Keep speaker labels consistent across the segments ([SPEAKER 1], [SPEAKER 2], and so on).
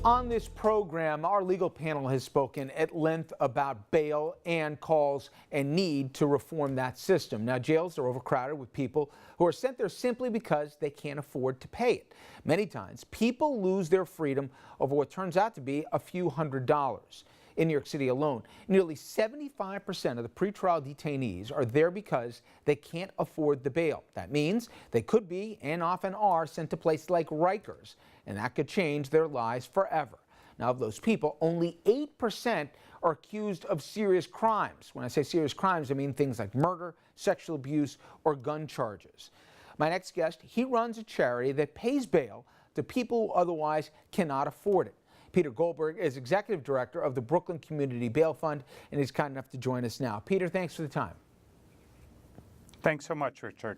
[SPEAKER 1] On this program, our legal panel has spoken at length about bail and calls and need to reform that system. Now, jails are overcrowded with people who are sent there simply because they can't afford to pay it. Many times, people lose their freedom over what turns out to be a few $100s. In New York City alone, nearly 75% of the pretrial detainees are there because they can't afford the bail. That means they could be, and often are, sent to places like Rikers, and that could change their lives forever. Now, of those people, only 8% are accused of serious crimes. When I say serious crimes, I mean things like murder, sexual abuse, or gun charges. My next guest, he runs a charity that pays bail to people who otherwise cannot afford it. Peter Goldberg is executive director of the Brooklyn Community Bail Fund, and he's kind enough to join us now. Peter, thanks for the time.
[SPEAKER 2] Thanks so much, Richard.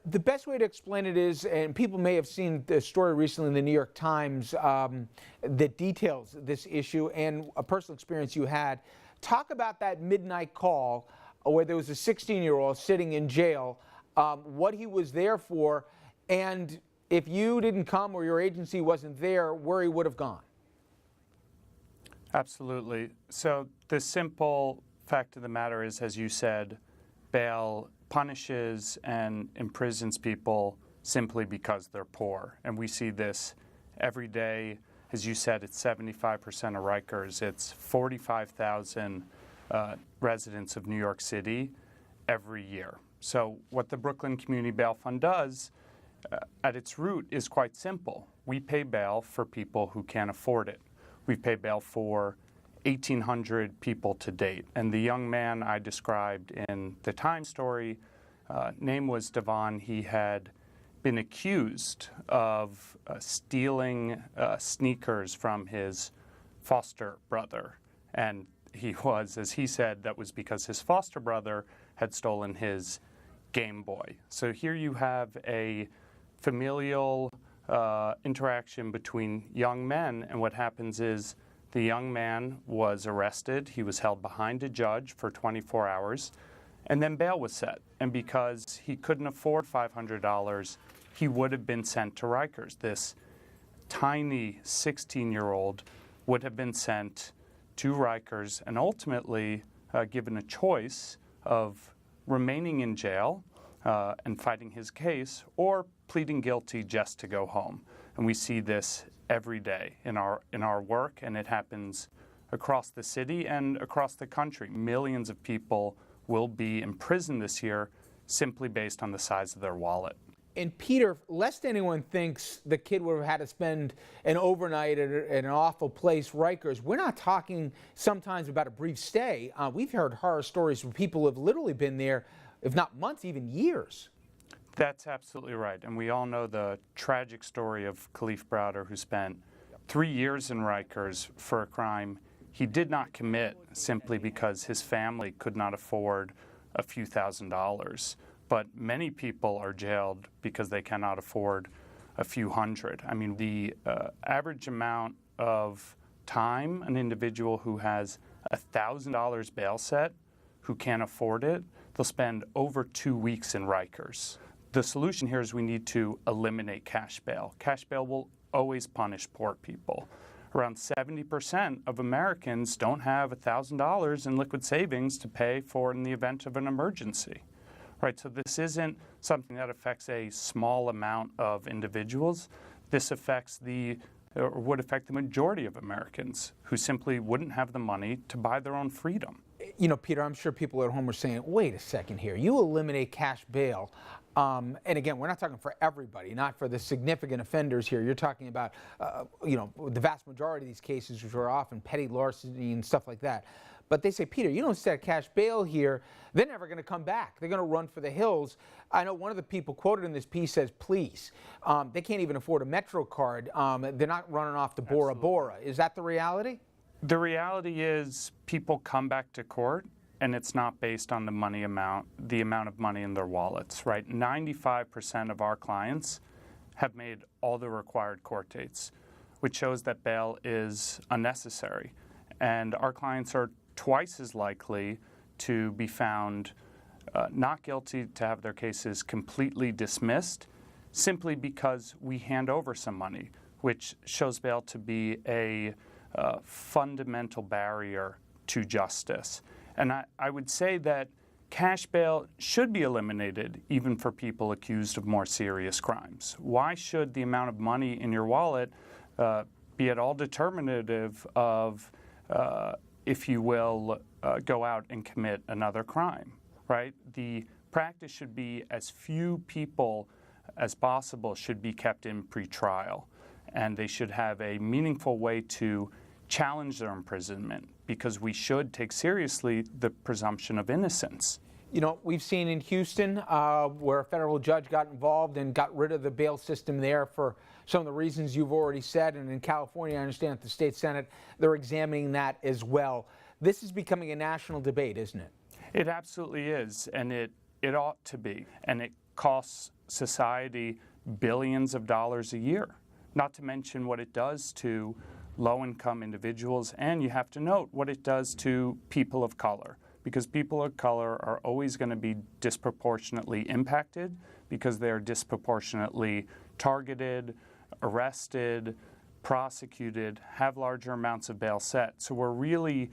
[SPEAKER 1] The best way to explain it is, and people may have seen the story recently in the New York Times that details this issue and a personal experience you had. Talk about that midnight call where there was a 16-year-old sitting in jail, what he was there for, and if you didn't come or your agency wasn't there, where he would have gone.
[SPEAKER 2] Absolutely. So the simple fact of the matter is, as you said, bail punishes and imprisons people simply because they're poor. And we see this every day. As you said, it's 75% of Rikers. It's 45,000 residents of New York City every year. So what the Brooklyn Community Bail Fund does at its root is quite simple. We pay bail for people who can't afford it. We've paid bail for 1,800 people to date. And the young man I described in the Times story, name was Devon. He had been accused of stealing sneakers from his foster brother. And he was, as he said, that was because his foster brother had stolen his Game Boy. So here you have a familial interaction between young men, and what happens is the young man was arrested. He was held behind a judge for 24 hours, and then bail was set. And because he couldn't afford $500, he would have been sent to Rikers. This tiny 16-year-old would have been sent to Rikers and ultimately given a choice of remaining in jail and fighting his case, or pleading guilty just to go home. And we see this every day in our work, and it happens across the city and across the country. Millions of people will be imprisoned this year simply based on the size of their wallet.
[SPEAKER 1] And Peter, lest anyone thinks the kid would have had to spend an overnight at an awful place, Rikers, we're not talking sometimes about a brief stay. We've heard horror stories where people have literally been there, if not months, even years.
[SPEAKER 2] That's absolutely right. And we all know the tragic story of Khalif Browder, who spent 3 years in Rikers for a crime he did not commit simply because his family could not afford a few $1,000s. But many people are jailed because they cannot afford a few hundred. I mean, the average amount of time an individual who has $1,000 bail set, who can't afford it, they'll spend over 2 weeks in Rikers. The solution here is we need to eliminate cash bail. Cash bail will always punish poor people. Around 70% of Americans don't have $1,000 in liquid savings to pay for in the event of an emergency. Right, so this isn't something that affects a small amount of individuals. This affects would affect the majority of Americans who simply wouldn't have the money to buy their own freedom.
[SPEAKER 1] You know, Peter, I'm sure people at home are saying, wait a second here, you eliminate cash bail. And again, we're not talking for everybody, not for the significant offenders here. You're talking about, the vast majority of these cases, which are often petty larceny and stuff like that. But they say, Peter, you don't set cash bail here, they're never going to come back. They're going to run for the hills. I know one of the people quoted in this piece says, please. They can't even afford a Metro card. They're not running off to Bora Bora. Is that the reality?
[SPEAKER 2] The reality is people come back to court, and it's not based on the amount of money in their wallets, right? 95% of our clients have made all the required court dates, which shows that bail is unnecessary. And our clients are twice as likely to be found not guilty, to have their cases completely dismissed, simply because we hand over some money. which shows bail to be a fundamental barrier to justice. And I would say that cash bail should be eliminated even for people accused of more serious crimes. Why should the amount of money in your wallet be at all determinative of, if you will, go out and commit another crime, right? The practice should be as few people as possible should be kept in pretrial, and they should have a meaningful way to challenge their imprisonment, because we should take seriously the presumption of innocence.
[SPEAKER 1] You know, we've seen in Houston where a federal judge got involved and got rid of the bail system there for some of the reasons you've already said. And in California, I understand at the state Senate, they're examining that as well. This is becoming a national debate, isn't it?
[SPEAKER 2] It absolutely is, and it ought to be. And it costs society billions of dollars a year, not to mention what it does to low-income individuals, and you have to note what it does to people of color, because people of color are always going to be disproportionately impacted because they are disproportionately targeted, arrested, prosecuted, have larger amounts of bail set. So we're really,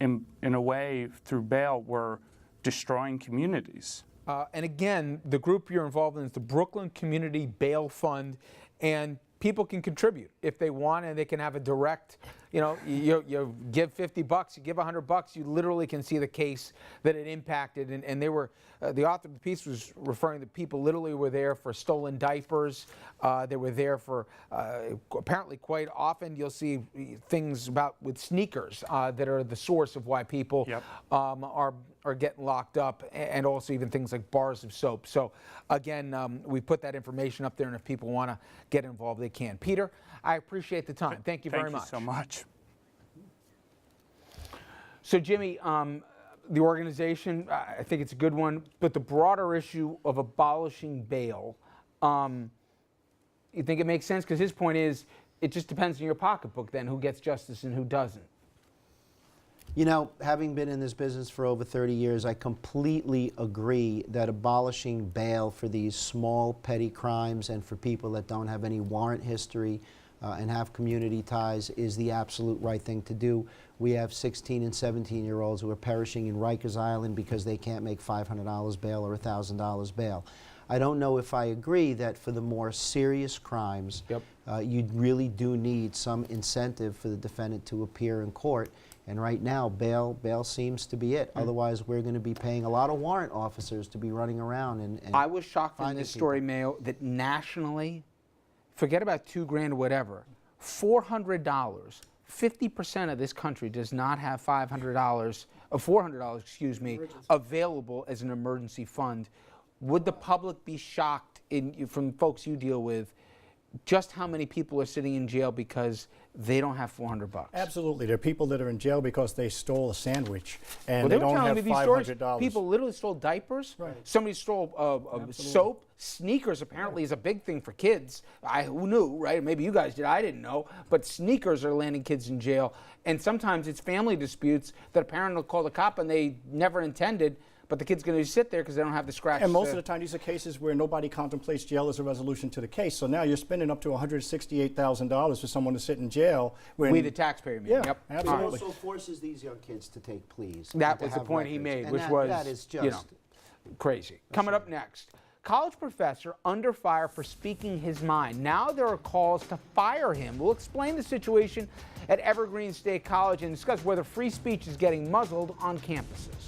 [SPEAKER 2] in a way, through bail, we're destroying communities.
[SPEAKER 1] And again, the group you're involved in is the Brooklyn Community Bail Fund, and people can contribute if they want, and they can have a direct, you give $50, you give $100, you literally can see the case that it impacted. And they were, the author of the piece was referring that people literally were there for stolen diapers. They were there for, apparently quite often you'll see things about with sneakers that are the source of why people are getting locked up, and also even things like bars of soap. So again, we put that information up there, and if people want to get involved, they can. Peter, I appreciate the time. Thank you very much.
[SPEAKER 2] Thank you so much.
[SPEAKER 1] So Jimmy, the organization, I think it's a good one, but the broader issue of abolishing bail, you think it makes sense? Because his point is, it just depends on your pocketbook then, who gets justice and who doesn't.
[SPEAKER 3] You know, having been in this business for over 30 years, I completely agree that abolishing bail for these small, petty crimes and for people that don't have any warrant history and have community ties is the absolute right thing to do. We have 16 and 17-year-olds who are perishing in Rikers Island because they can't make $500 bail or $1,000 bail. I don't know if I agree that for the more serious crimes, you really do need some incentive for the defendant to appear in court. And right now, bail seems to be it. Otherwise, we're going to be paying a lot of warrant officers to be running around and
[SPEAKER 1] I was shocked in this story, Mayo, that nationally, forget about $2,000 or whatever, $400, 50% of this country does not have $500, or $400, excuse me, available as an emergency fund. Would the public be shocked, from folks you deal with, just how many people are sitting in jail because they don't have $400? Absolutely.
[SPEAKER 4] There are people that are in jail because they stole a sandwich and
[SPEAKER 1] well,
[SPEAKER 4] they don't have
[SPEAKER 1] $500. People literally stole diapers.
[SPEAKER 4] Right.
[SPEAKER 1] Somebody stole soap. Sneakers apparently is a big thing for kids. Who knew, right? Maybe you guys did. I didn't know. But sneakers are landing kids in jail. And sometimes it's family disputes that a parent will call the cop and they never intended, but the kid's going to sit there because they don't have the scratch.
[SPEAKER 4] And most of the time, these are cases where nobody contemplates jail as a resolution to the case. So now you're spending up to $168,000 for someone to sit in jail.
[SPEAKER 1] We, the taxpayer, mean.
[SPEAKER 4] Yeah,
[SPEAKER 1] yep.
[SPEAKER 4] absolutely.
[SPEAKER 3] It also forces these young kids to take pleas.
[SPEAKER 1] That was the point he made, which was
[SPEAKER 3] that is just
[SPEAKER 1] crazy. Coming up next, college professor under fire for speaking his mind. Now there are calls to fire him. We'll explain the situation at Evergreen State College and discuss whether free speech is getting muzzled on campuses.